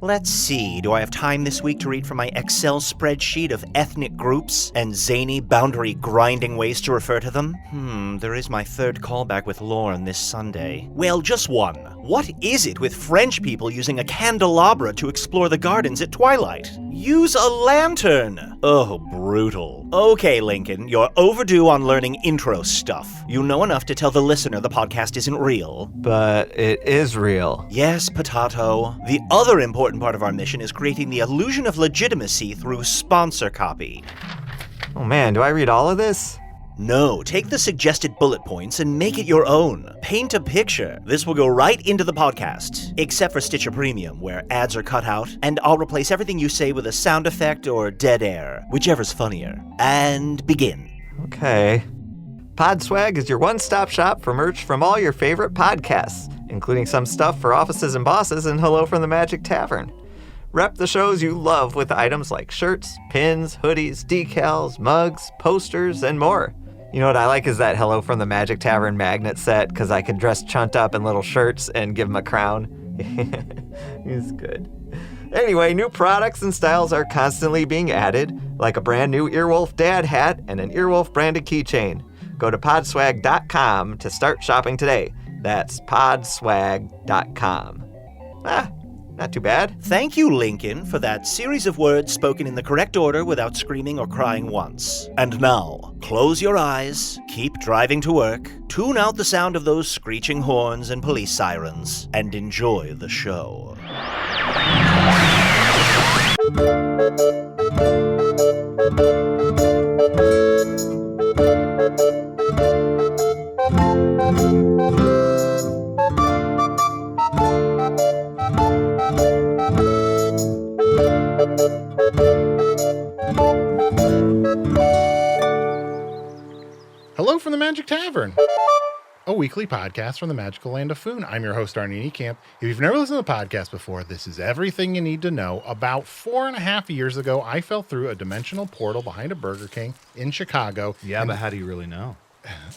Let's see, do I have time this week to read from my Excel spreadsheet of ethnic groups and zany, boundary-grinding ways to refer to them? There is my third callback with Lorne this Sunday. Well, just one. What is it with French people using a candelabra to explore the gardens at twilight? Use a lantern! Oh, brutal. Okay, Lincoln, you're overdue on learning intro stuff. You know enough to tell the listener the podcast isn't real. But it is real. Yes, Potato. The other important part of our mission is creating the illusion of legitimacy through sponsor copy. Oh man, do I read all of this? No, take the suggested bullet points and make it your own. Paint a picture. This will go right into the podcast, except for Stitcher Premium, where ads are cut out, and I'll replace everything you say with a sound effect or dead air, whichever's funnier. And begin. Okay. Podswag is your one-stop shop for merch from all your favorite podcasts, including some stuff for offices and bosses and Hello from the Magic Tavern. Rep the shows you love with items like shirts, pins, hoodies, decals, mugs, posters, and more. You know what I like is that Hello from the Magic Tavern magnet set, because I can dress Chunt up in little shirts and give him a crown. He's good. Anyway, new products and styles are constantly being added, like a brand new Earwolf dad hat and an Earwolf branded keychain. Go to podswag.com to start shopping today. That's podswag.com. Not too bad. Thank you, Lincoln, for that series of words spoken in the correct order without screaming or crying once. And now, close your eyes, keep driving to work, tune out the sound of those screeching horns and police sirens, and enjoy the show. Hello from the Magic Tavern, a weekly podcast from the magical land of Foon. I'm your host, Arnie Niekamp. If you've never listened to the podcast before, this is everything you need to know. About 4.5 years ago, I fell through a dimensional portal behind a Burger King in Chicago. Yeah, but how do you really know?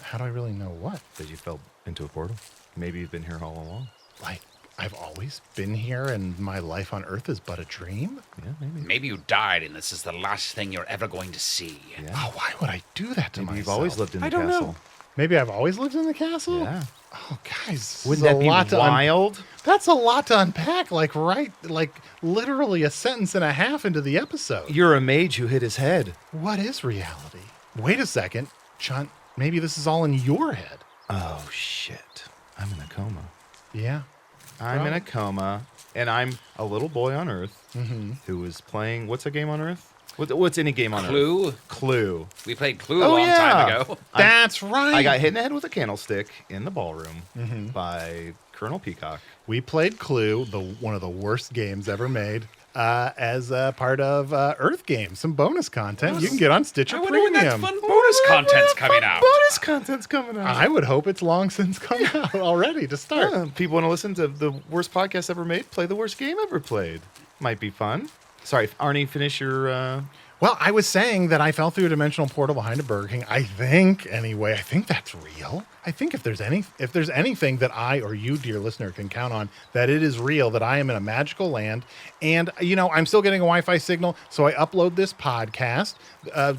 How do I really know what? That you fell into a portal. Maybe you've been here all along. Like, I've always been here and my life on Earth is but a dream? Yeah, maybe. Maybe you died and this is the last thing you're ever going to see. Yeah. Oh, why would I do that to Maybe myself? you've always lived in the I don't castle. know. Maybe I've always lived in the castle? Yeah. Oh, guys. Wouldn't that be wild? That's a lot to unpack, like literally a sentence and a half into the episode. You're a mage who hit his head. What is reality? Wait a second, Chunt, maybe this is all in your head. Oh, shit. I'm in a coma. Yeah. I'm in a coma, and I'm a little boy on Earth who is playing... What's a game on Earth? What's any game on Earth? Clue. We played Clue a long time ago. That's right. I got hit in the head with a candlestick in the ballroom by Colonel Peacock. We played Clue, one of the worst games ever made, as a part of Earth Games. Some bonus content you can get on Stitcher I wonder when that Premium. fun bonus content's coming out. Bonus content's coming out. I would hope it's long since come out already to start. Yeah, people want to listen to the worst podcast ever made, play the worst game ever played. Might be fun. Sorry, Arnie, finish your... Well, I was saying that I fell through a dimensional portal behind a Burger King. I think that's real. I think if there's anything that I or you, dear listener, can count on, that it is real, that I am in a magical land. And, I'm still getting a Wi-Fi signal, so I upload this podcast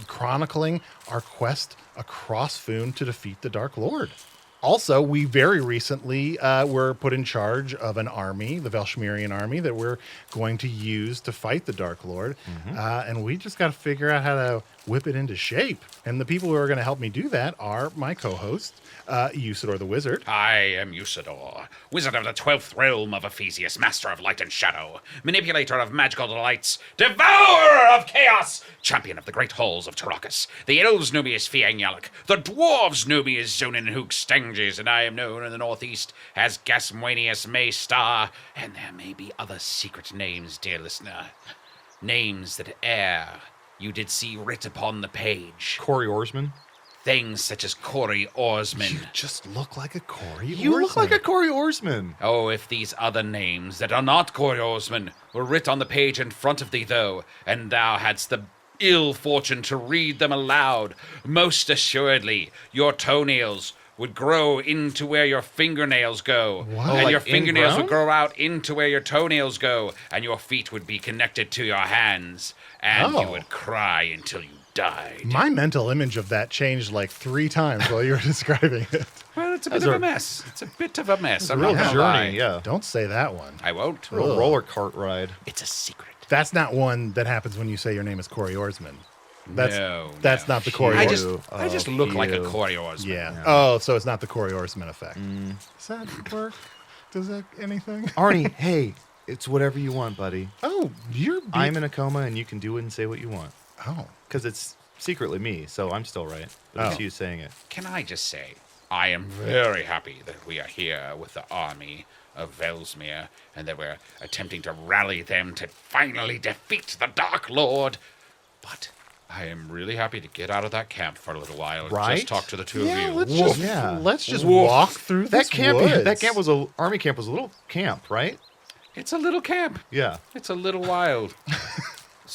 chronicling our quest across Foon to defeat the Dark Lord. Also, we very recently were put in charge of an army, the Velshmirian army, that we're going to use to fight the Dark Lord. And we just got to figure out how to whip it into shape. And the people who are going to help me do that are my co-host, Usidore the Wizard. I am Usidore, wizard of the 12th realm of Ephesius, master of light and shadow, manipulator of magical delights, devourer of chaos, champion of the great halls of Tarakas. The elves know me as Fiangyalak, the dwarves know me as Zonin Hook Stanges, and I am known in the northeast as Gasmwanius Maystar, and there may be other secret names, dear listener. Names that you did see writ upon the page. Corey Oarsman? Things such as Corey Oarsman. You just look like a Corey You look like a Corey Oarsman. Oh, if these other names that are not Corey Oarsman were writ on the page in front of thee, though, and thou hadst the ill fortune to read them aloud, most assuredly your toenails would grow into where your fingernails go. What? And like your fingernails would ingrown? grow out into where your toenails go. And your feet would be connected to your hands. And you Oh. would cry until you died. My mental image of that changed like 3 times while you were describing it. Well, it's a bit of a mess. It's a bit of a mess. I'm Real not gonna journey, lie. yeah. Don't say that one. I won't. Real roller cart ride. It's a secret. That's not one that happens when you say your name is Corey Oarsman. That's No, that's no. not the Corey. I Oarsman. just look like a Corey Oarsman. Yeah. Oh, so it's not the Corey Oarsman effect. Does that work? Does that anything? Arnie, hey, it's whatever you want, buddy. Oh, I'm in a coma, and you can do it and say what you want. Oh. Because it's secretly me, so I'm still right. But it's you saying it. Can I just say, I am very happy that we are here with the army of Velsmere, and that we're attempting to rally them to finally defeat the Dark Lord. But I am really happy to get out of that camp for a little while and Right? just talk to the two Yeah, of you. let's just Woof. walk through this woods. That camp was army camp was a little camp, right? It's a little camp. Yeah. It's a little wild.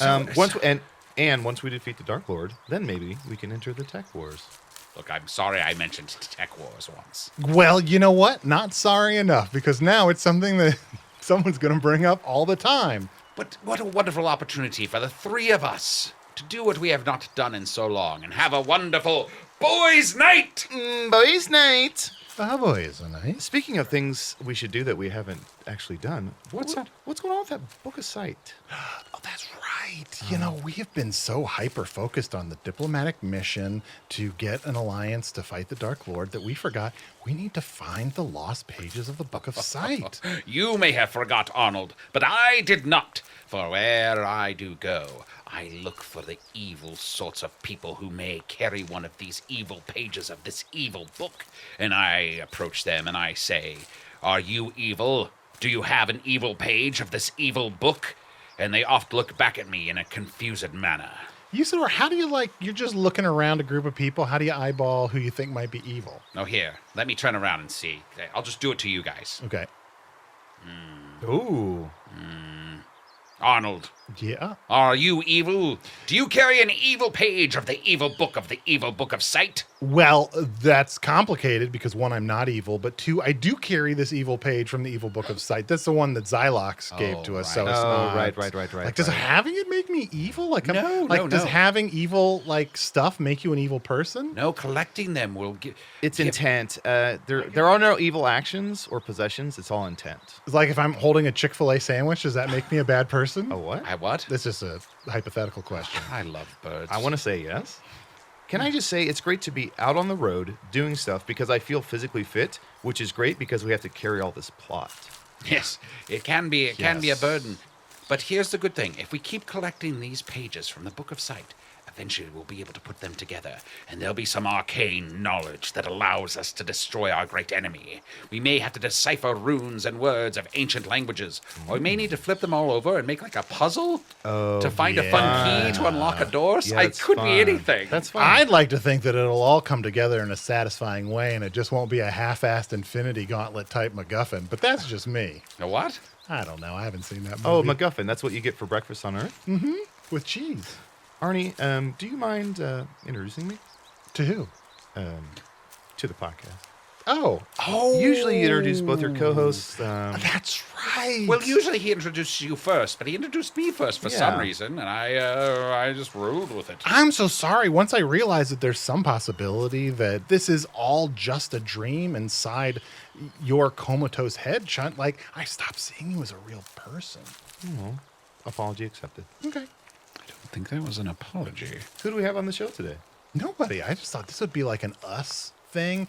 Once we defeat the Dark Lord, then maybe we can enter the Tech Wars. Look, I'm sorry I mentioned Tech Wars once. Well, you know what? Not sorry enough, because now it's something that someone's going to bring up all the time. But what a wonderful opportunity for the 3 of us to do what we have not done in so long and have a wonderful boys' night. Boys' night. Oh, boy, isn't it? Speaking of things we should do that we haven't actually done, What's that? What's going on with that Book of Sight? Oh, that's right. You know, we have been so hyper-focused on the diplomatic mission to get an alliance to fight the Dark Lord that we forgot we need to find the lost pages of the Book of Sight. You may have forgot, Arnold, but I did not. For where I do go, I look for the evil sorts of people who may carry one of these evil pages of this evil book. And I approach them and I say, "Are you evil? Do you have an evil page of this evil book?" And they oft look back at me in a confused manner. Usidore, how do you you're just looking around a group of people, how do you eyeball who you think might be evil? Oh, here, let me turn around and see. I'll just do it to you guys. Okay. Ooh. Arnold, Yeah. are you evil? Do you carry an evil page of the evil book of sight? Well, that's complicated because 1, I'm not evil, but 2, I do carry this evil page from the evil book of sight. That's the one that Xylox gave to us. So right. it's not right. Like, does having it make me evil? Like, No, does no. having evil stuff make you an evil person? No, collecting them will give. It's intent. There are no evil actions or possessions. It's all intent. It's like if I'm holding a Chick-fil-A sandwich, does that make me a bad person? Oh, what? I what? That's just a hypothetical question. I love birds. I want to say yes. Can I just say it's great to be out on the road doing stuff because I feel physically fit, which is great because we have to carry all this plot. Yes, it can be. It can be a Yes. burden. But here's the good thing: if we keep collecting these pages from the Book of Sight, eventually we'll be able to put them together, and there'll be some arcane knowledge that allows us to destroy our great enemy. We may have to decipher runes and words of ancient languages, or we may need to flip them all over and make like a puzzle to find a fun key to unlock a door. Yeah, It could be anything. That's fine. I'd like to think that it'll all come together in a satisfying way and it just won't be a half-assed Infinity Gauntlet type MacGuffin, but that's just me. A what? I don't know. I haven't seen that Oh, movie. MacGuffin. That's what you get for breakfast on Earth? With cheese. Arnie, do you mind introducing me To who? to the podcast? Oh. Usually you introduce both your co-hosts. That's right. Well, usually he introduces you first, but he introduced me first for some Yeah. reason, and I just rolled with it. I'm so sorry. Once I realized that there's some possibility that this is all just a dream inside your comatose head, Chunt, I stopped seeing you as a real person. Apology accepted. Okay. I think that was an apology. Who do we have on the show today? Nobody. I just thought this would be like an us thing.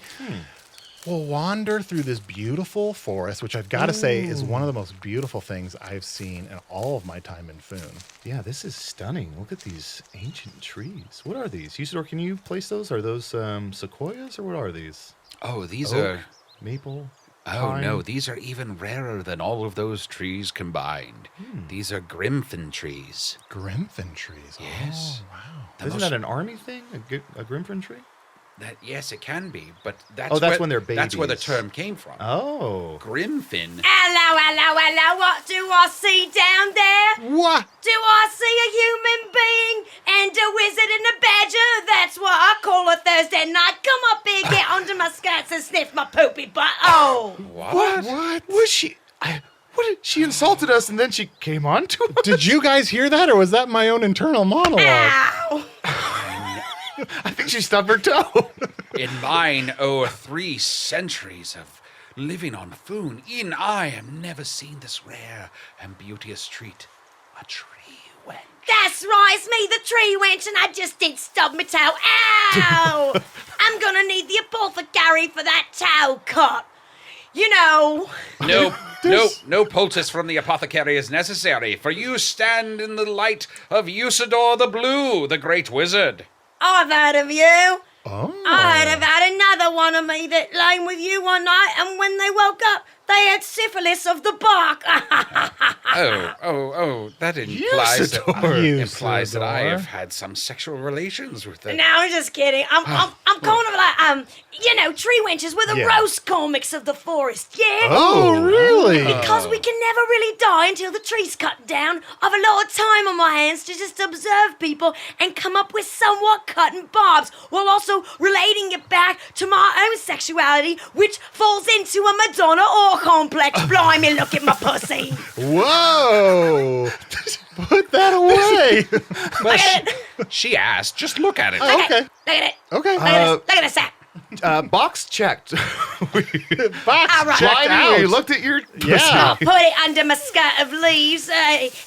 We'll wander through this beautiful forest, which I've got to say is one of the most beautiful things I've seen in all of my time in Foon. Yeah, this is stunning. Look at these ancient trees. What are these? Usidore, can you place those? Are those sequoias or what are these? Oh, these Oak, are. maple? Oh, pine? no, these are even rarer than all of those trees combined. These are Grimfin trees. Grimfin trees. Yes. Oh, wow. The Isn't most- that an army thing? A Grimfin tree? Yes, it can be, but that's that's when they're That's where the babies. term came from. Oh. Grimfin. Hello, what do I see down there? What? Do I see a human being and a wizard and a badger? That's what I call a Thursday night. Come up here, get under my skirts and sniff my poopy butt. Oh. What? Was she? She insulted us and then she came on to us? Did you guys hear that, or was that my own internal monologue? Ow. I think she stubbed her toe. In mine o'er 3 centuries of living on Foon, e'en I have never seen this rare and beauteous treat, a tree wench. That's right, it's me, the tree wench, and I just did stub my toe. Ow! I'm gonna need the apothecary for that toe cut. You know. No poultice from the apothecary is necessary, for you stand in the light of Usidore the Blue, the great wizard. I've heard of you. Oh. I heard about another one of me that lay with you one night, and when they woke up, they had syphilis of the bark. That implies Usidore. that I have had some sexual relations with them. No, I'm just kidding. I'm kind of like, tree wenches. We're the roast comics of the forest, yeah? Oh, really? Because we can never really die until the tree's cut down. I've a lot of time on my hands to just observe people and come up with somewhat cut and bobs, while also relating it back to my own sexuality, which falls into a Madonna or complex. Blimey, look at my pussy. Whoa! Put that away. Well, she asked. Just look at it. Oh, okay. Look at it. Okay. Look at this sack. Box checked. Box All right. checked out. We looked at your pussy. Yeah. Put it under my skirt of leaves.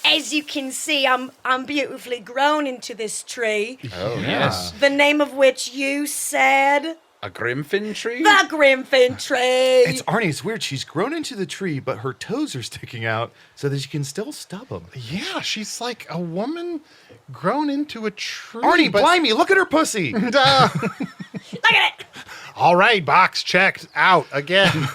As you can see, I'm beautifully grown into this tree. Oh, yes. The name of which you said? A Grimfin tree? The Grimfin tree. It's Arnie. It's weird. She's grown into the tree, but her toes are sticking out so that she can still stub them. Yeah, she's like a woman grown into a tree. Arnie, but- blimey, look at her pussy. Look at it. All right, box checked out again.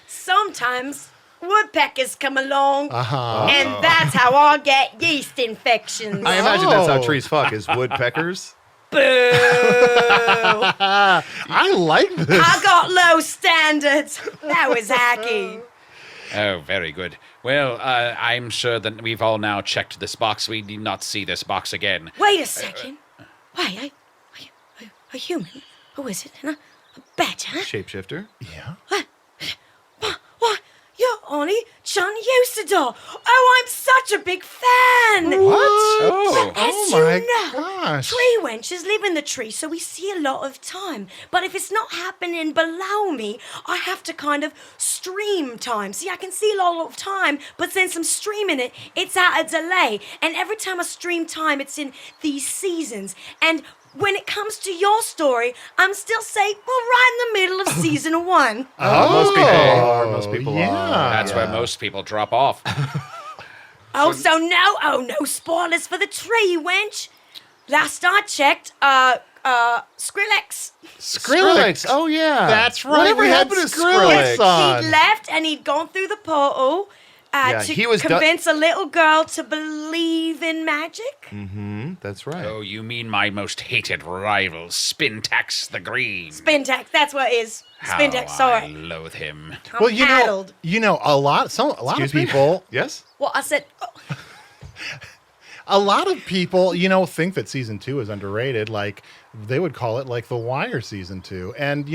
Sometimes woodpeckers come along, Uh-huh. and that's how I get yeast infections. I imagine that's how Oh. trees fuck, is woodpeckers. Boo! I like this. I got low standards. That was hacky. Oh, very good. Well, I'm sure that we've all now checked this box. We need not see this box again. Wait a second. Wait, a human, a wizard, and a badger? Shapeshifter. Yeah. What? You're Arnie, Chunt, Usidore. Oh, I'm such a big fan. What? Oh. As Oh you my know, gosh. tree wenches live in the tree, so we see a lot of time. But if it's not happening below me, I have to kind of stream time. See, I can see a lot of time, but since I'm streaming it, it's at a delay. And every time I stream time, it's in these seasons. And when it comes to your story, I'm still right in the middle of season 1. Most people are. Most people yeah. are. That's where most people drop off. No spoilers for the tree, wench. Last I checked, Skrillex. Skrillex. Oh, yeah. That's right. Whatever we had happened to Skrillex Skrillex? on. He'd left and he'd gone through the portal Yeah, to he was convince a little girl to believe in magic. That's right. Oh, you mean my most hated rival, Spintax the Green? Spintax, that's what it is. Spintax, How I sorry. loathe him. I'm Well, addled. a lot of Excuse me? people, Yes? Well, I said, a lot of people, think that season 2 is underrated. Like they would call it like The Wire season 2. And,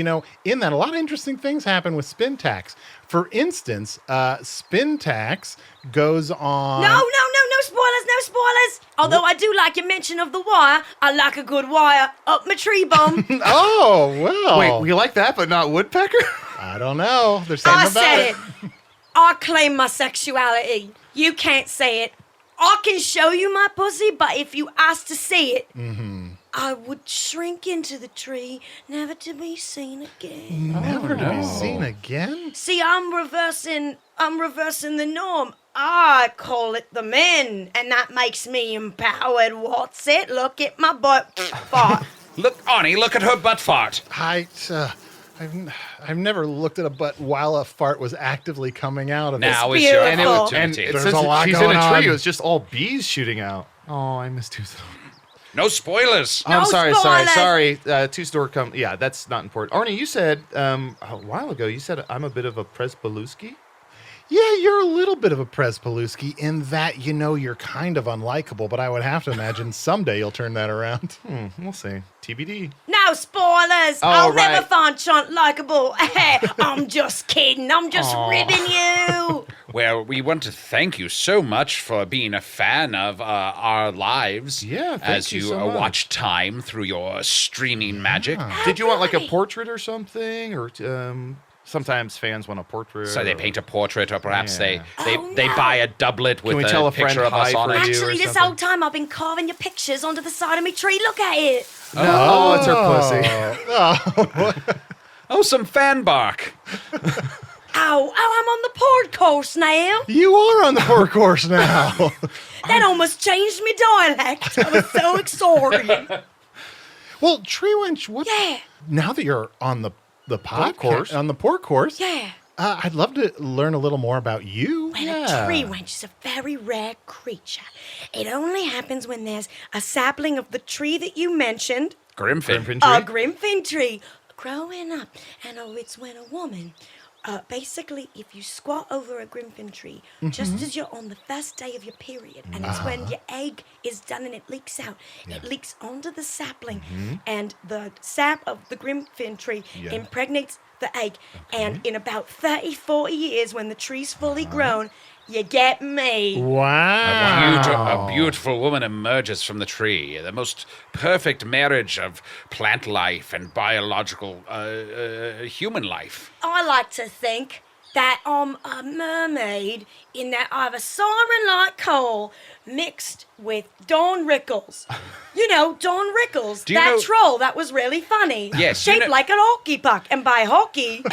in that, a lot of interesting things happen with Spintax. For instance, Spintax goes on. no spoilers. Although I do like your mention of The Wire. I like a good wire up my tree bum. Oh, well. Wait, we like that, but not woodpecker? I don't know. There's something I about said it. it. I claim my sexuality. You can't say it. I can show you my pussy, but if you ask to see it, I would shrink into the tree, never to be seen again. Never to be seen again. See, I'm reversing the norm. I call it the men, and that makes me empowered. What's it? Look at my butt fart. Look, Arnie, look at her butt fart. I've never looked at a butt while a fart was actively coming out of Now it. is your beautiful. opportunity. There's since a lot she's going in a tree, on. it was just all bees shooting out. Oh, I missed you. No spoilers. No I'm sorry. spoilers. Two-store come. Yeah, that's not important. Arnie, you said a while ago, you said I'm a bit of a Prespaluski. Yeah, you're a little bit of a Prespaluski in that, you're kind of unlikable, but I would have to imagine someday you'll turn that around. We'll see. TBD. No spoilers. Oh, I'll right. never find Chunt likable. I'm just kidding. I'm just ribbing you. Well, we want to thank you so much for being a fan of our lives. Yeah, thank as you you so much. watch time through your streaming magic. Did you want like a right. portrait or something, or sometimes fans want a portrait? So they paint a portrait, or perhaps Yeah. they buy a doublet with we a tell a friend picture of us hi on for it. you? Actually, or this something. whole time I've been carving your pictures onto the side of my tree. Look at it. Oh, it's her pussy. Oh, some fan bark. Oh, I'm on the port course now. You are on the poor course now. That almost changed my dialect. I was so excited. Well, Tree Wench, Yeah, now that you're on the podcast, course. on the port course, yeah. I'd love to learn a little more about you. Well, Yeah. a tree wench is a very rare creature. It only happens when there's a sapling of the tree that you mentioned, Grimfin. a grimfin tree, growing up. And it's when a woman, basically, if you squat over a grimfin tree, just as you're on the first day of your period, and it's when your egg is done and it leaks out, it leaks onto the sapling, and the sap of the grimfin tree impregnates the egg. And in about 30, 40 years, when the tree's fully grown, you get me. Wow. A beautiful woman emerges from the tree. The most perfect marriage of plant life and biological human life. I like to think that I'm a mermaid in that I have a siren like coal mixed with Don Rickles. You know, Don Rickles, Do you that know- troll that was really funny. Yes, you Shaped know- like an hockey puck. And by hockey,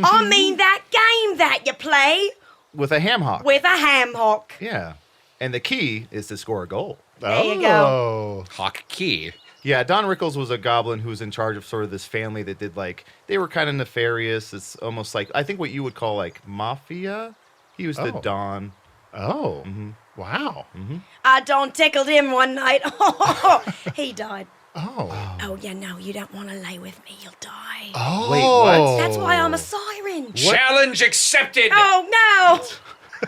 I mean that game that you play With a ham hock. with a ham hock. Yeah. And the key is to score a goal. There you go. Oh. Hawk Key. Yeah, Don Rickles was a goblin who was in charge of sort of this family that did they were kind of nefarious. It's almost like, I think what you would call like mafia. He was the Oh. Don. Oh. Wow. I Don tickled him one night. He died. Oh. Oh, yeah, no, you don't want to lay with me. You'll die. Oh. Wait, what? That's why I'm a siren. Challenge accepted. Oh, no.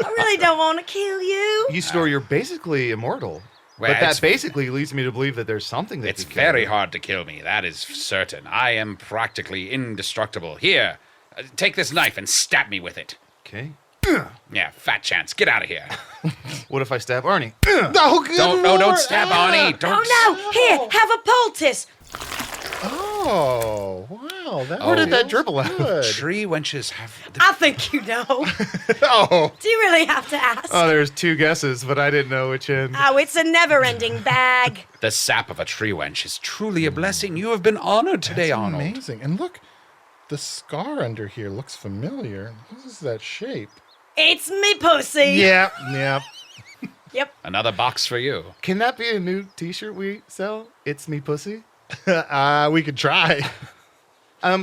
I really don't want to kill you. Usidore, you're basically immortal. Well, but that it's- basically leads me to believe that there's something that It's could kill very you. hard to kill me, that is certain. I am practically indestructible. Here, take this knife and stab me with it. Okay. Yeah, fat chance. Get out of here. What if I stab Arnie? Oh, good Don't Lord. stab Arnie. Don't. Oh, no. Here, have a poultice. Oh, wow. That Where did that feels dribble out? good. Tree wenches have. I think you know. Oh. Do you really have to ask? Oh, there's two guesses, but I didn't know which end. Oh, it's a never-ending bag. The sap of a tree wench is truly a blessing. You have been honored today, That's Arnold. amazing. And look, the scar under here looks familiar. What is that shape? It's me pussy. Yep, yep. Yep. Another box for you. Can that be a new T-shirt we sell? It's me pussy. We could try.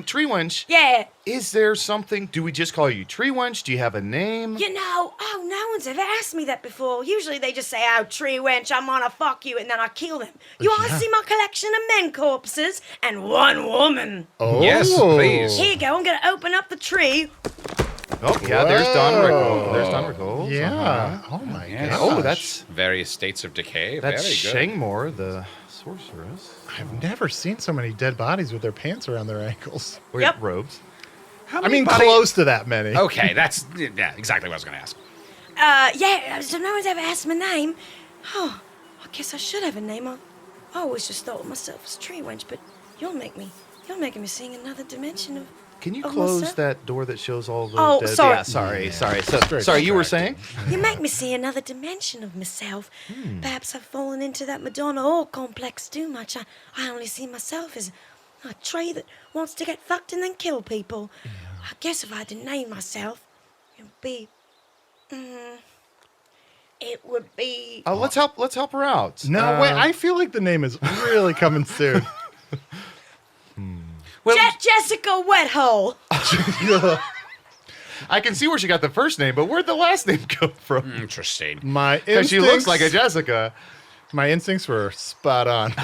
Tree Wench, Yeah. is there something? Do we just call you Tree Wench? Do you have a name? You know, no one's ever asked me that before. Usually they just say, oh, tree wench, I'm gonna fuck you, and then I kill them. You want to see my collection of men corpses and one woman? Oh. Yes, please. Here you go, I'm gonna open up the tree. Oh, yeah, there's Don Whoa. Rickles. There's Don Rickles. Yeah. Oh, my Yes. gosh. Oh, that's Various states of decay. that's Very good. Shangmore, the sorceress. I've never seen so many dead bodies with their pants around their ankles. Or Yep. robes. How I mean, body- close to that many. Okay, that's exactly what I was going to ask. Yeah, so no one's ever asked my name. Oh, I guess I should have a name. I always just thought of myself as tree wench, but you're making me sing another dimension of. Can you Oh, close what's that door that shows all the Oh, dead? sorry. Yeah, sorry. Very Sorry, you were distracting. saying? You make me see another dimension of myself. Perhaps I've fallen into that Madonna or complex too much. I only see myself as a tree that wants to get fucked and then kill people. I guess if I had to name myself, it would be. It would be. Let's help her out. No, wait. I feel like the name is really coming soon. Well, Jessica Wethole. I can see where she got the first name, but where'd the last name come from? interesting. My Because she looks instincts- like a Jessica. My instincts were spot on.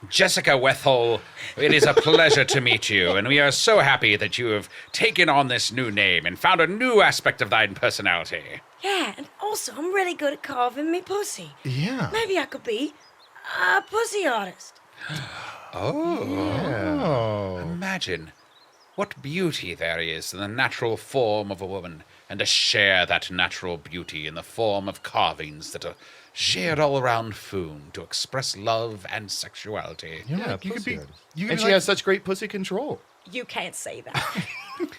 Jessica Wethel, it is a pleasure to meet you, and we are so happy that you have taken on this new name and found a new aspect of thine personality. Yeah, and also I'm really good at carving me pussy. Yeah. Maybe I could be a pussy artist. Oh. Imagine what beauty there is in the natural form of a woman, and to share that natural beauty in the form of carvings that are shared all around Foon to express love and sexuality. Yeah, you could pussy be. artist. You And could she has such great pussy control. You can't say that.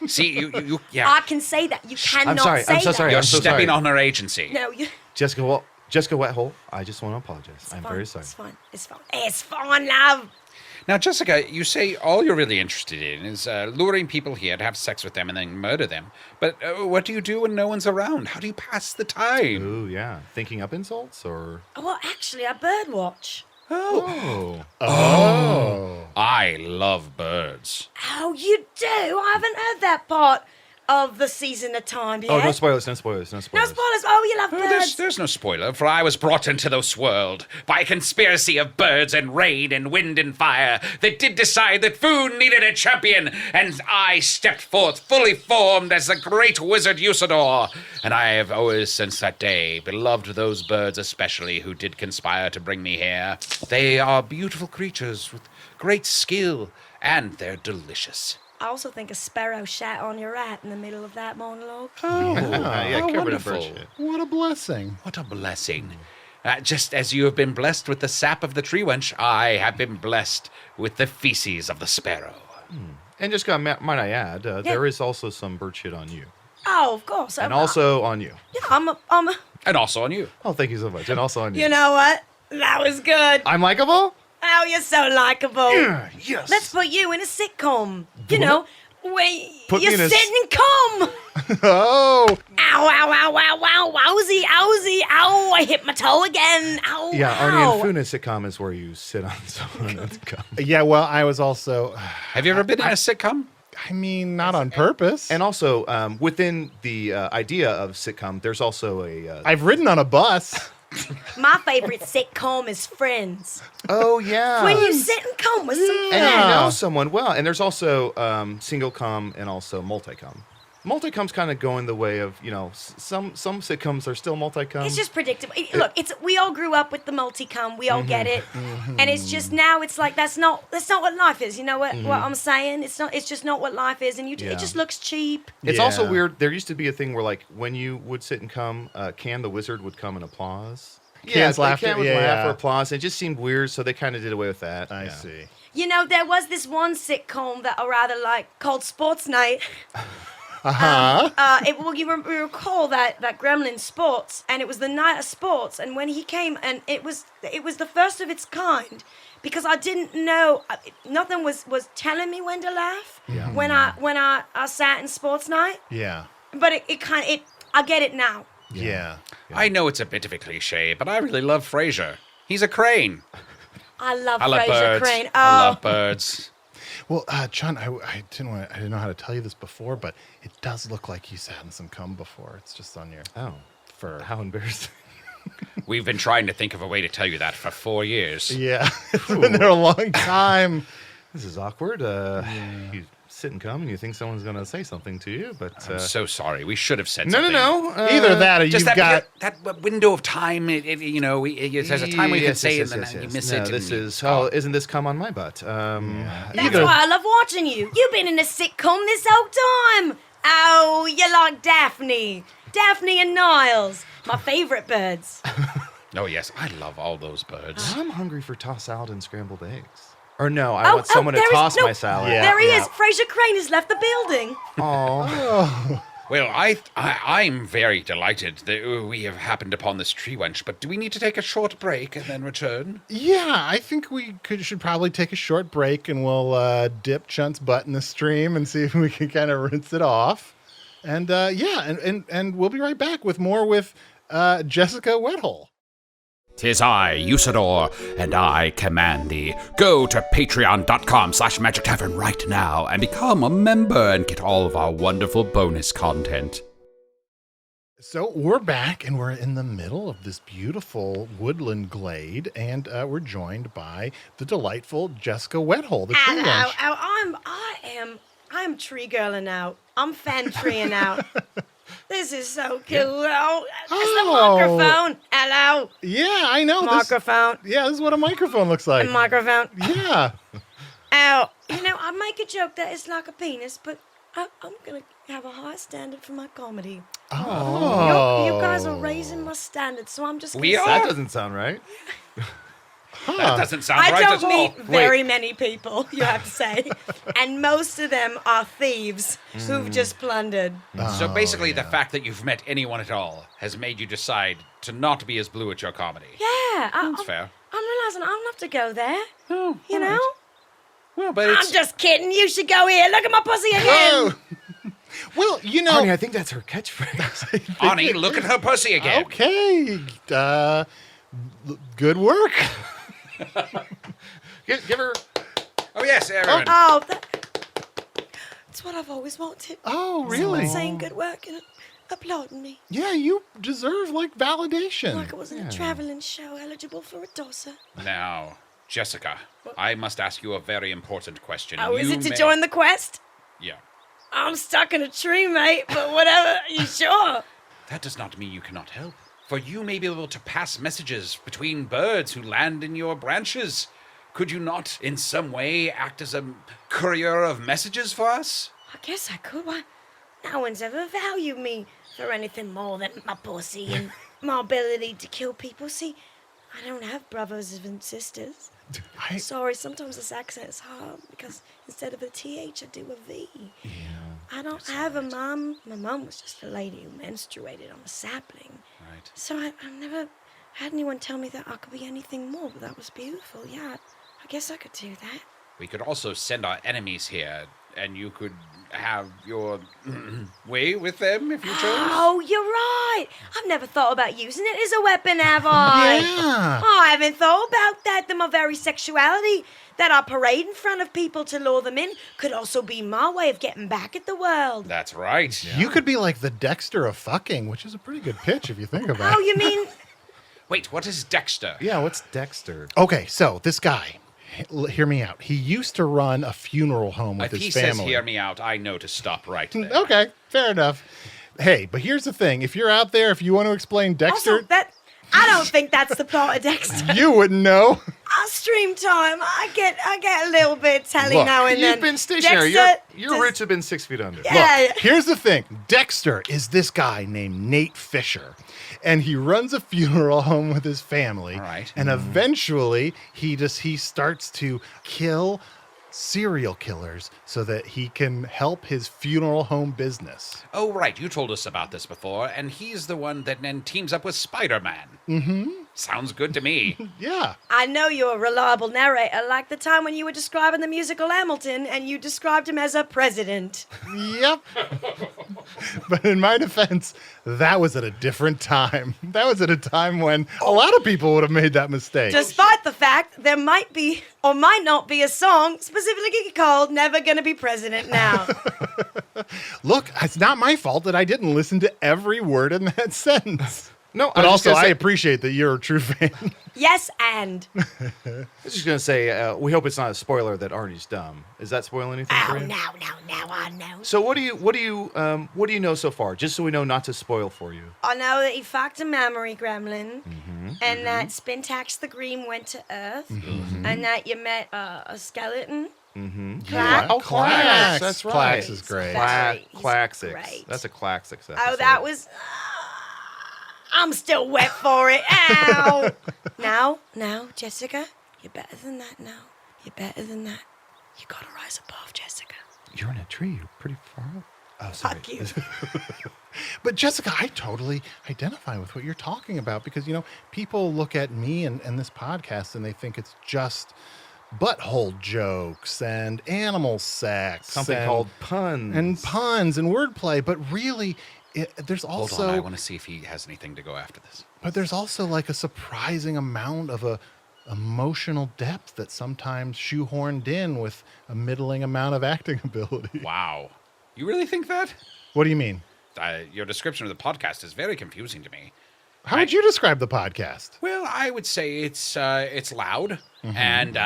See, yeah, I can say that. You cannot sorry, say I'm so that. sorry. you're I'm so stepping sorry. on her agency. No, you. Jessica Wethel, I just want to apologize. I'm fine, very sorry. It's fine. It's fine. It's fine, love. Now, Jessica, you say all you're really interested in is luring people here to have sex with them and then murder them. But what do you do when no one's around? How do you pass the time? Ooh, yeah. Thinking up insults or? Well, actually, I birdwatch. Oh. I love birds. Oh, you do? I haven't heard that part of the season of time yet. Oh, no spoilers, no spoilers, no No spoilers. spoilers. Oh, you love Oh, birds. there's no spoiler, for I was brought into this world by a conspiracy of birds and rain and wind and fire that did decide that Foon needed a champion, and I stepped forth fully formed as the great wizard Usidore. And I have always since that day beloved those birds especially who did conspire to bring me here. They are beautiful creatures with great skill, and they're delicious. I also think a sparrow shat on your rat in the middle of that monologue. Yeah, how covered in wonderful. bird shit. What a blessing. What a blessing. Just as you have been blessed with the sap of the tree wench, I have been blessed with the feces of the sparrow. And just might I add, there is also some bird shit on you. Oh, of course. And also on you. Yeah, I'm a. And also on you. Oh, thank you so much. And also on you. You know what? That was good. I'm likable? Oh, you're so likable. Yes. Let's put you in a sitcom. You know, where Put me you in a sit and come. Oh. Ow, ow, ow, ow, ow, wowsy, owsy, ow, I hit my toe again. Ow, Yeah, ow. Arnie and Foon is sitcom is where you sit on someone and come. Yeah, well, I was also. Have you ever been in a sitcom? I mean, not on purpose. And also, within the idea of sitcom, there's also a... I've ridden on a bus. My favorite sitcom is Friends. oh, yeah. When you sit and come with some And friends. you know someone well. And there's also single com and also multi-com. Multi-com's kind of going the way of, you know, some sitcoms are still multi-com. It's just predictable. Look, we all grew up with the multicam. We all get it, and it's just now. It's like that's not what life is. You know what I'm saying? It's not. It's just not what life is, and Yeah. it just looks cheap. It's also Yeah. weird. There used to be a thing where, like, when you would sit and come, Can the Wizard would come and applause. Can's laughter, Can would yeah, laugh yeah. or applause. It just seemed weird, so they kind of did away with that. I Yeah. see. You know, there was this one sitcom that I rather like called Sports Night. You recall that Gremlin Sports, and it was the night of sports, and when he came, and it was the first of its kind, because I didn't know, nothing was telling me when to laugh when I sat in Sports Night, Yeah. but I get it now. Yeah. I know it's a bit of a cliche, but I really love Frasier. He's a crane. I love I love Frasier birds. Crane. Oh, I love birds. Well, Chunt, I didn't know how to tell you this before, but it does look like you sat in some cum before. It's just on your Oh, fur. how embarrassing. We've been trying to think of a way to tell you that for 4 years. Yeah, it's been there a long time. This is awkward. You sit and come and you think someone's going to say something to you, but... I'm so sorry. We should have said no. something. Either that or Just you've got. that window of time. There's a time we can say it and then you miss no, it. This and you- is... Oh, isn't this cum on my butt? that's either- why I love watching you. You've been in a sitcom this whole time. Oh, you're like Daphne and Niles, my favorite birds. Oh, yes. I love all those birds. I'm hungry for tossed salad and scrambled eggs. Or no, I want someone to there is- toss no, my salad. Yeah. There he is. Frasier Crane has left the building. Oh. Well, I'm very delighted that we have happened upon this tree wench, but do we need to take a short break and then return? Yeah, I think we should probably take a short break and we'll dip Chunt's butt in the stream and see if we can kind of rinse it off. And and we'll be right back with more with Jessica Wethel. 'Tis I, Usidore, and I command thee. Go to patreon.com/Magic Tavern right now and become a member and get all of our wonderful bonus content. So we're back, and we're in the middle of this beautiful woodland glade, and we're joined by the delightful Jessica Wethole, the tree wench. I'm tree girling out. I'm fan treeing out. This is so cool. Oh, it's the microphone. Hello. Yeah, I know. Microphone. This is what a microphone looks like. A microphone. Yeah. Oh, I make a joke that it's like a penis, but I'm going to have a high standard for my comedy. Oh. You guys are raising my standards, so I'm just gonna We say- are? That doesn't sound right. That doesn't sound I right at don't all. meet very many people, you have to say. And most of them are thieves who've just plundered. So basically, the fact that you've met anyone at all has made you decide to not be as blue at your comedy. Yeah. That's fair. I'm realizing I don't have to go there. Oh, You all know? right. Well, but it's... I'm just kidding. You should go here. Look at my pussy again. Whoa. Well, Arnie, I think that's her catchphrase. Arnie, look at her pussy again. Okay. Good work. give her. Oh, yes, Aaron. Oh, that's what I've always wanted. Oh, Someone really? saying good work and applauding me. Yeah, you deserve, validation. Like I wasn't a traveling show eligible for a dosser. Now, Jessica, I must ask you a very important question. Oh, is You it to may- join the quest? Yeah. I'm stuck in a tree, mate, but whatever. You sure? That does not mean you cannot help. For you may be able to pass messages between birds who land in your branches. Could you not, in some way, act as a courier of messages for us? I guess I could. Why? No one's ever valued me for anything more than my pussy and my ability to kill people. See, I don't have brothers and sisters. Sorry, sometimes this accent is hard because instead of a TH, I do a V. Yeah. I don't have a mum. My mum was just a lady who menstruated on a sapling. Right. So I never had anyone tell me that I could be anything more, but that was beautiful. Yeah, I guess I could do that. We could also send our enemies here, and you could have your way with them if you chose. Oh, you're right. I've never thought about using it as a weapon, have I? Yeah. Oh, I haven't thought about that my very sexuality that I parade in front of people to lure them in could also be my way of getting back at the world. That's right. You could be like the Dexter of fucking, which is a pretty good pitch if you think about Oh, it. you mean... Wait, what is Dexter? Yeah, what's Dexter? Okay, so this guy, hear me out. He used to run a funeral home with If he his says family. hear me out, I know to stop right there. Okay, fair enough. Hey, but here's the thing. If you're out there, if you want to explain Dexter, Also, I don't think that's the plot of Dexter. you wouldn't know. Stream time. I get a little bit telly Look, now and then. You've been stationary. Dexter, Your just- roots have been 6 feet under. Yeah. Look, here's the thing. Dexter is this guy named Nate Fisher, and he runs a funeral home with his family. All right. And eventually, he starts to kill serial killers so that he can help his funeral home business. Oh, right. You told us about this before, and he's the one that then teams up with Spider-Man. Mm-hmm. Sounds good to me. Yeah. I know you're a reliable narrator, like the time when you were describing the musical Hamilton and you described him as a president. Yep. But in my defense, that was at a different time. That was at a time when a lot of people would have made that mistake. Despite the fact there might be or might not be a song specifically called Never Gonna Be President Now. Look, it's not my fault that I didn't listen to every word in that sentence. No, But I was also, just I gonna appreciate that you're a true fan. Yes, and. I was just gonna say, we hope it's not a spoiler that Arnie's dumb. Is that spoil anything Oh, for you? now, I know. So what do you know so far? Just so we know not to spoil for you. I know that he fucked a memory gremlin, and that Spintax the Green went to Earth, and that you met a skeleton. Clack. Oh, Clax. That's right. Clax is great. He's Claxics. great. That's a Claxics episode. Oh, that was. I'm still wet for it. Ow! Now, Jessica, you're better than that now. You're better than that. You gotta rise above, Jessica. You're in a tree. You're pretty far up. Oh, sorry. Fuck you. But Jessica, I totally identify with what you're talking about because, people look at me and this podcast and they think it's just butthole jokes and animal sex. Something called puns. And puns and wordplay. But really, there's Hold also... on, I want to see if he has anything to go after this. But there's also like a surprising amount of a emotional depth that sometimes shoehorned in with a middling amount of acting ability. Wow. You really think that? What do you mean? Your description of the podcast is very confusing to me. How would you describe the podcast? Well, I would say it's loud and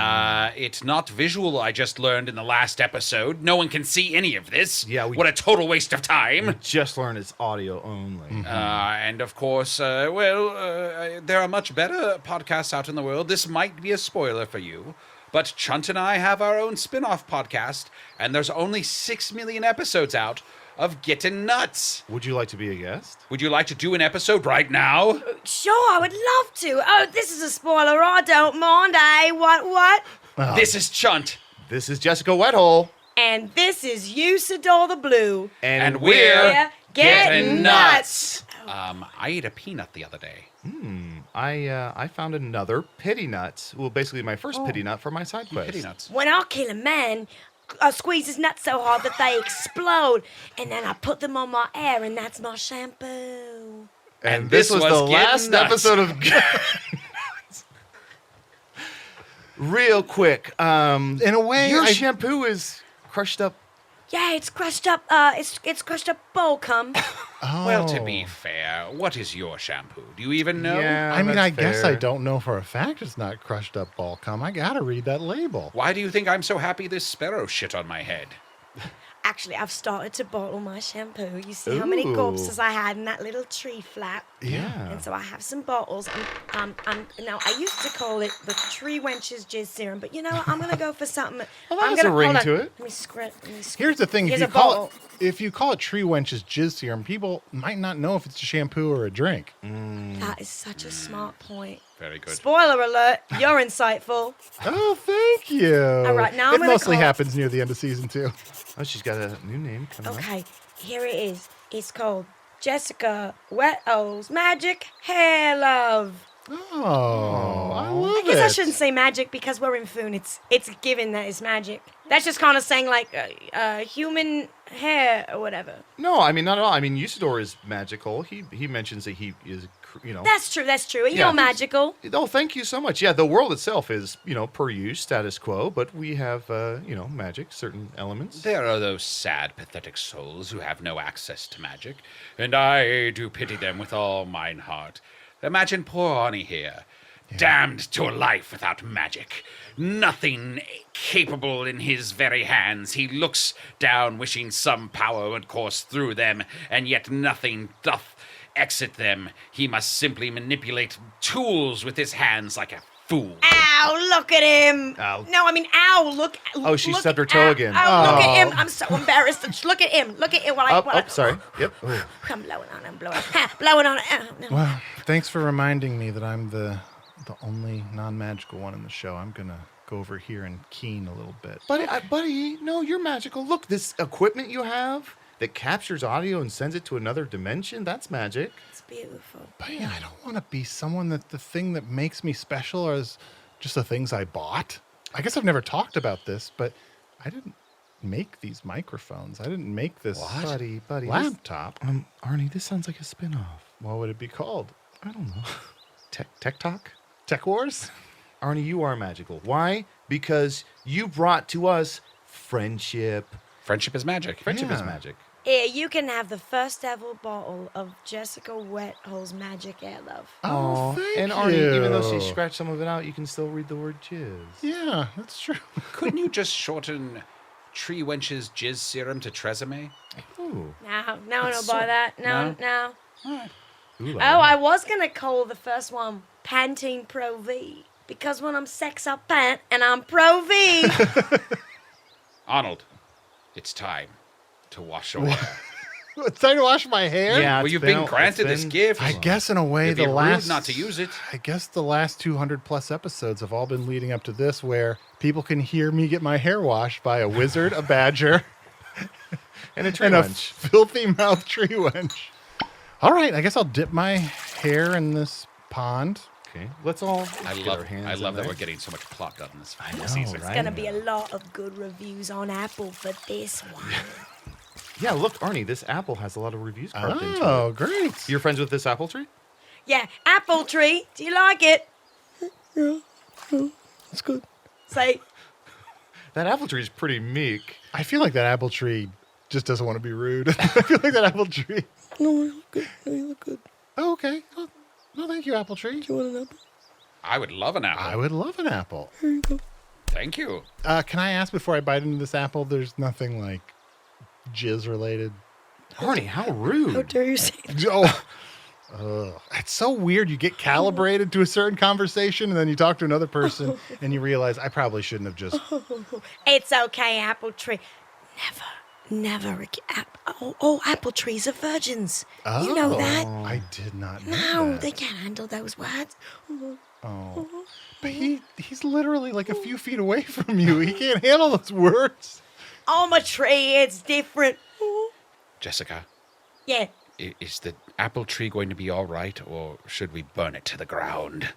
it's not visual. I just learned in the last episode. No one can see any of this. Yeah, what a total waste of time. Just learned it's audio only. And of course, there are much better podcasts out in the world. This might be a spoiler for you, but Chunt and I have our own spin-off podcast, and there's only 6 million episodes out of Getting Nuts. Would you like to be a guest? Would you like to do an episode right now? Sure, I would love to. Oh, this is a spoiler. I don't mind, eh? What? This is Chunt. This is Jessica Wethole. And this is Usidore the Blue. And we're Getting Nuts. I ate a peanut the other day. I found another pity nut. Well, basically my first pity nut for my side quest. Pity nuts. When I kill a man, I squeeze his nuts so hard that they explode, and then I put them on my hair, and that's my shampoo. And this was the Getting last Nuts. episode of Real quick, In a way, your shampoo is crushed up. Yeah, it's crushed up. It's crushed up bowl cum. Well, to be fair, what is your shampoo? Do you even know? Yeah, I mean, that's I guess fair. I don't know for a fact it's not crushed up ball cum. I gotta read that label. Why do you think I'm so happy this sparrow shit on my head? Actually, I've started to bottle my shampoo. You see how many corpses I had in that little tree flat? Yeah. And so I have some bottles. Now, I used to call it the Tree Wench's Jizz Serum, but you know what? I'm going to go for something. Well, that I'm has a gonna, ring hold on. to it. Let me script. Here's the thing: Here's if a if you call it Tree Wench's Jizz Serum, people might not know if it's a shampoo or a drink. That is such a smart point. Very good. Spoiler alert, you're insightful. Oh, thank you. All right, now I'm it gonna mostly call- happens near the end of season 2. Oh, she's got a new name coming up. Okay, here it is. It's called Jessica Wethole's Magic Hair Love. Oh, I love I guess it. I shouldn't say magic because we're in Foon. It's given that it's magic. That's just kind of saying like human hair or whatever. No, I mean not at all. I mean Usidore is magical. He mentions that he is, That's true. That's true. Yeah. You're magical. Oh, thank you so much. Yeah, the world itself is, per use, status quo, but we have, magic, certain elements. There are those sad, pathetic souls who have no access to magic, and I do pity them with all mine heart. Imagine poor Arnie here, damned to a life without magic. Nothing capable in his very hands. He looks down, wishing some power would course through them, and yet nothing doth exit them. He must simply manipulate tools with his hands like a fool. Ow! Look at him. Ow. No, I mean, ow! Look. Oh, she look, stubbed her toe ow, again. Ow! Look at Oh. him. I'm so embarrassed. Look at him. Look at him. Sorry. Yep. Oh. I'm blowing on him. Blowing on it. No. Well, thanks for reminding me that I'm the only non-magical one in the show. I'm gonna go over here and keen a little bit. Buddy, no, you're magical. Look, this equipment you have that captures audio and sends it to another dimension, that's magic. It's beautiful. But yeah, I don't want to be someone that the thing that makes me special is just the things I bought. I guess I've never talked about this, but I didn't make these microphones. I didn't make this Buddy. laptop. Arnie, this sounds like a spin-off. What would it be called? I don't know. Tech Talk? Tech Wars? Arnie, you are magical. Why? Because you brought to us friendship. Friendship is magic. Friendship is Yeah. magic. Here, you can have the first ever bottle of Jessica Wethole's Magic Hair Love. Oh, thank And Arnie, even though she you. scratched some of it out, you can still read the word jizz. Yeah, that's true. Couldn't you just shorten Tree Wench's Jizz Serum to Tresemme? Ooh. No, I don't buy that. No. Ooh, Oh, I was gonna call the first one Pantene Pro V because when I'm sex up pant and I'm Pro V. Arnold, it's time to wash your hair. It's time to wash my hair? Yeah, Well, it's you've been granted it's this been- gift. I guess in a way It'd be the rude last not to use it. I guess the last 200 plus episodes have all been leading up to this where people can hear me get my hair washed by a wizard, a badger, And a tree and a wench. filthy mouth tree wench. All right, I guess I'll dip my hair in this pond. Okay, let's all I get love our hands that in there. we're getting so much plot done this know, season. right? It's gonna be a lot of good reviews on Apple for this one. Yeah, look, Arnie, this apple has a lot of reviews carved into Oh, it. great. You're friends with this apple tree? Yeah, apple tree. Do you like it? That's good. Say, That apple tree is pretty meek. I feel like that apple tree just doesn't want to be rude. I feel like that apple tree. No, you look good. No, you look good. Oh, okay. Oh, no, thank you, apple tree. Do you want an apple? I would love an apple. I would love an apple. Here you go. Thank you. Can I ask before I bite into this apple? There's nothing like jizz related. Arnie, how rude. How dare you say that? Oh, it's so weird. You get calibrated to a certain conversation, and then you talk to another person, and you realize I probably shouldn't have just. It's okay, apple tree. Never. All apple trees are virgins. You know that. I did not know No, that. they can't handle those words. Oh, but he's literally like a few feet away from you. He can't handle those words. I'm a tree. It's different. Jessica, Yeah. is the apple tree going to be all right, or should we burn it to the ground?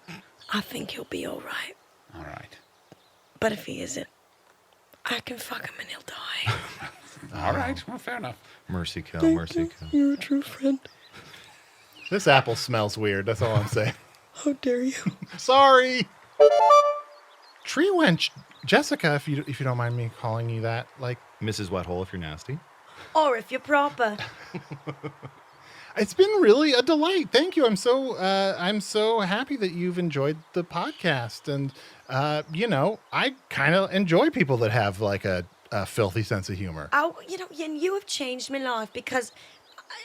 I think he'll be all right. All right. But if he isn't, I can fuck him and he'll die. All right. Well, fair enough. Mercy kill, mercy kill. You're a true friend. This apple smells weird. That's all I'm saying. How dare you? Sorry. Tree wench, Jessica, if you don't mind me calling you that, like Mrs. Wethole, if you're nasty. Or if you're proper. it's been really a delight. Thank you. I'm so happy that you've enjoyed the podcast, and I kind of enjoy people that have like a filthy sense of humor. Oh, you have changed my life because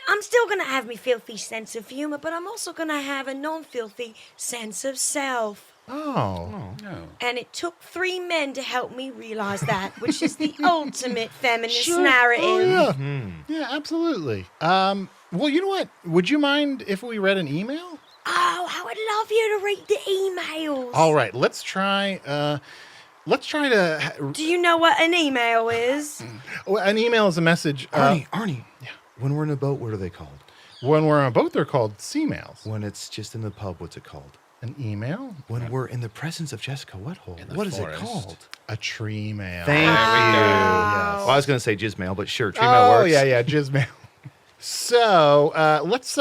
I'm still going to have my filthy sense of humor, but I'm also going to have a non-filthy sense of self. Oh. No. And it took 3 men to help me realize that, which is the ultimate feminist Sure. narrative. Oh, yeah. Yeah, absolutely. Well, you know what? Would you mind if we read an email? Oh, I would love you to read the emails. All right, let's try to. Do you know what an email is? Well, an email is a message. Arnie. Yeah. When we're in a boat, what are they called? When we're on a boat, they're called sea mails. When it's just in the pub, what's it called? An email? When we're in the presence of Jessica Wethole, In the what is it forest. called? A tree mail. Thank you. Yes. Well, I was going to say jizz mail, but sure, tree mail Oh, works. yeah, jizz mail. So let's,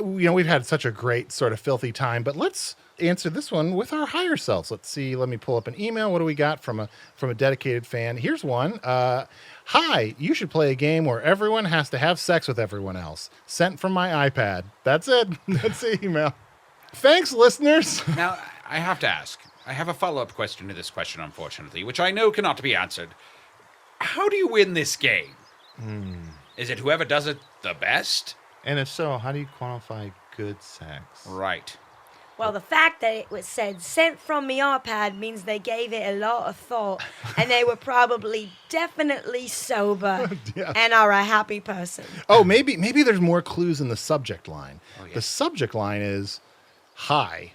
we've had such a great sort of filthy time, but let's answer this one with our higher selves. Let's see. Let me pull up an email. What do we got from a dedicated fan? Here's one. Hi, you should play a game where everyone has to have sex with everyone else. Sent from my iPad. That's it. That's the email. Thanks, listeners. Now, I have to ask. I have a follow-up question to this question, unfortunately, which I know cannot be answered. How do you win this game? Is it whoever does it the best? And if so, how do you quantify good sex? Right. Well, the fact that it was said sent from the iPad means they gave it a lot of thought, and they were probably definitely sober Yeah. and are a happy person. Oh, maybe there's more clues in the subject line. yeah. The subject line is hi.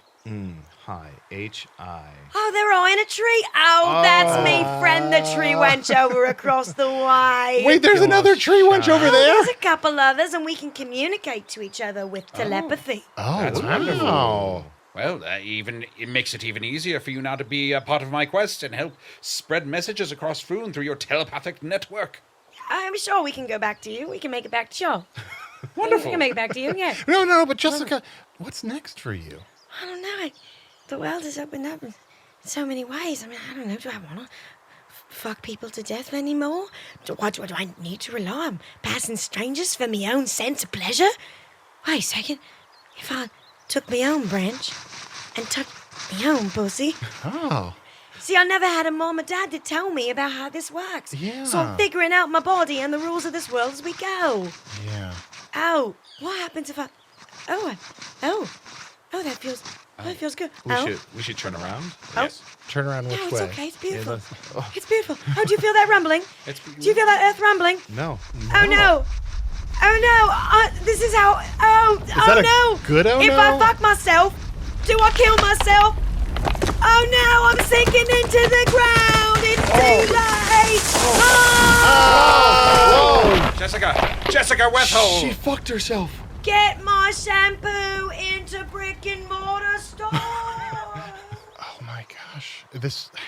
Hi, H-I. Oh, they're all in a tree. Oh, that's me friend the tree wench over across the way. Wait, there's another tree wench over Oh, there. there's a couple others, and we can communicate to each other with telepathy. Oh, That's wow. wonderful. Well, it makes it even easier for you now to be a part of my quest and help spread messages across Foon through your telepathic network. I'm sure we can go back to you. We can make it back to you. Wonderful. We can make it back to you, yeah. No, but Jessica, what's next for you? I don't know. The world has opened up in so many ways. I mean, I don't know. Do I want to fuck people to death anymore? Do I need to rely on passing strangers for my own sense of pleasure? Wait a second. If I took my own branch and touched my own pussy... Oh, See, I never had a mom or dad to tell me about how this works. Yeah. So I'm figuring out my body and the rules of this world as we go. yeah. Oh, what happens if I... Oh, that feels good. We should turn around. Yes. Turn around No, which it's way? okay. It's beautiful. Oh, It's beautiful. Oh, do you feel that rumbling? Do you feel that earth rumbling? no. Oh, no. Oh, no. This is how... Oh, that a no. good oh If no? I fuck myself, do I kill myself? Oh, no. I'm sinking into the ground. It's too late. Oh! Jessica Wethole! She fucked herself. Get my shampoo into brick and mortar store. Oh my gosh. I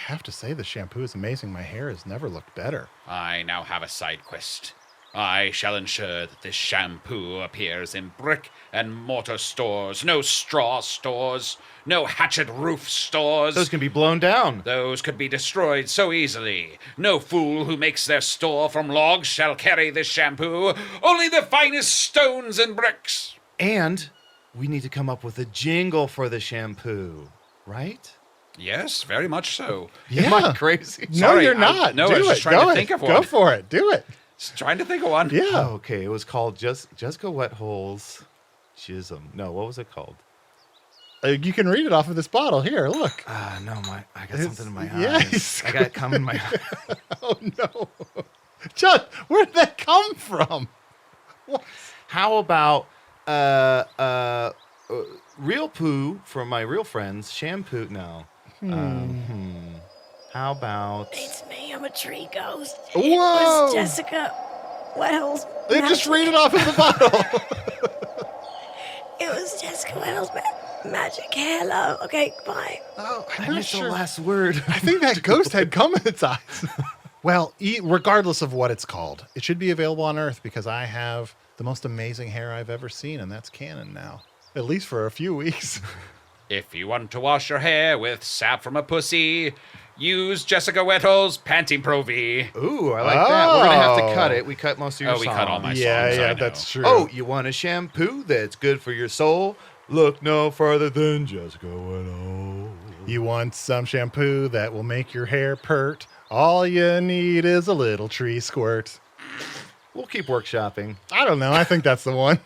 have to say, the shampoo is amazing. My hair has never looked better. I now have a side quest. I shall ensure that this shampoo appears in brick and mortar stores, no straw stores, no hatchet roof stores. Those can be blown down. Those could be destroyed so easily. No fool who makes their store from logs shall carry this shampoo. Only the finest stones and bricks. And we need to come up with a jingle for the shampoo, right? Yes, very much so. Am I crazy? No, Sorry, you're not. I was Do just it. trying Go to it. think of Go one. for it. Do it. Just trying to think of one. Yeah. Oh, okay, it was called Jessica Wethole's Chisholm. No, what was it called? You can read it off of this bottle. Here, look. No, I got It's- something in my yeah, eyes. I got it coming in my eye. Oh, no. Chunt, where did that come from? How about real poo from my real friends? Shampoo? No. How about? It's me. I'm a tree ghost. Whoa. It was Jessica Weddle's. Just read it off of the bottle. It was Jessica Weddle's magic. Hello. Okay, bye. Oh, I missed the last word. I think that ghost had cum in its eyes. Well, regardless of what it's called, it should be available on Earth because I have the most amazing hair I've ever seen, and that's canon now. At least for a few weeks. If you want to wash your hair with sap from a pussy, use Jessica Wethole's Panty Pro V. Ooh, I like that. We're gonna have to Oh. cut it. We cut most of your Oh, we songs. cut all my Yeah, songs. I yeah, know. that's true. Oh, you want a shampoo that's good for your soul? Look no further than Jessica Wettle. You want some shampoo that will make your hair pert? All you need is a little tree squirt. We'll keep workshopping. I don't know. I think that's the one.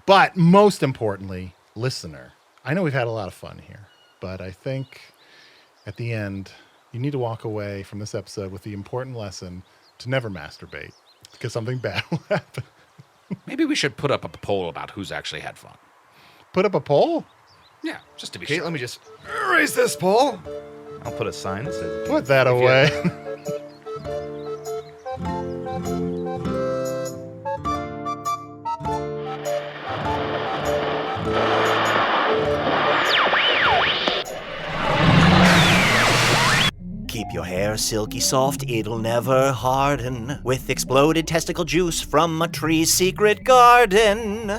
But most importantly, listener, I know we've had a lot of fun here, but I think at the end, you need to walk away from this episode with the important lesson to never masturbate because something bad will happen. Maybe we should put up a poll about who's actually had fun. Put up a poll? Yeah, just to be Okay, sure. let me just erase this, Paul. I'll put a sign that says. Put that If you- away. Keep your hair silky soft, it'll never harden. With exploded testicle juice from a tree's secret garden.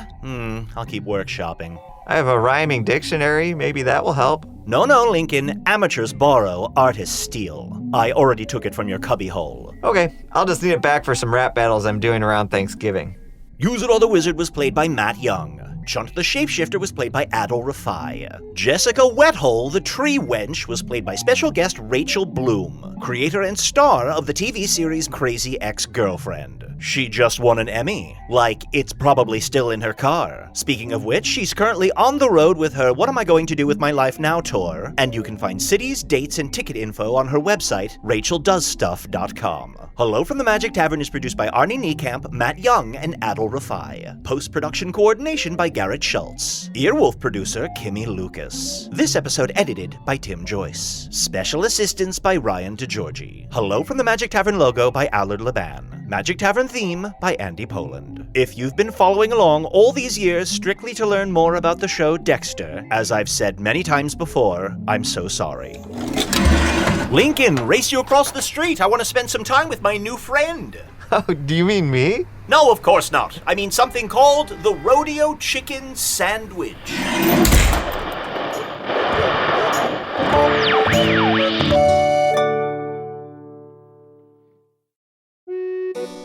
I'll keep workshopping. I have a rhyming dictionary. Maybe that will help. No, Lincoln. Amateurs borrow, artists steal. I already took it from your cubbyhole. Okay, I'll just need it back for some rap battles I'm doing around Thanksgiving. Usidore the Wizard was played by Matt Young. Chunt the Shapeshifter was played by Adal Rifai. Jessica Wethole, the Tree Wench, was played by special guest Rachel Bloom, creator and star of the TV series Crazy Ex-Girlfriend. She just won an Emmy. Like, it's probably still in her car. Speaking of which, she's currently on the road with her What Am I Going to Do With My Life Now tour, and you can find cities, dates, and ticket info on her website, racheldoesstuff.com. Hello from the Magic Tavern is produced by Arnie Niekamp, Matt Young, and Adal Rifai. Post-production coordination by Garrett Schultz. Earwolf producer Kimmie Lucas. This episode edited by Tim Joyce. Special assistance by Ryan DiGiorgi. Hello from the Magic Tavern logo by Allard Laban. Magic Tavern theme by Andy Poland. If you've been following along all these years strictly to learn more about the show Dexter, as I've said many times before, I'm so sorry. Lincoln, race you across the street. I want to spend some time with my new friend. Oh, do you mean me? No, of course not. I mean something called the Rodeo Chicken Sandwich.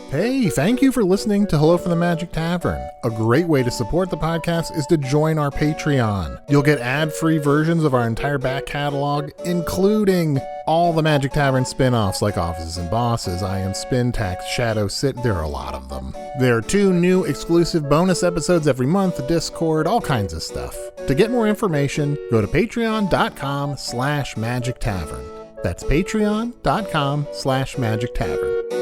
Hey, thank you for listening to Hello from the Magic Tavern. A great way to support the podcast is to join our Patreon. You'll get ad-free versions of our entire back catalog, including all the Magic Tavern spin-offs like Offices and Bosses, I Am Spin Tax, Shadow Sit. There are a lot of them. There are 2 new exclusive bonus episodes every month, Discord, all kinds of stuff. To get more information, go to patreon.com/Magic Tavern. That's patreon.com/Magic Tavern.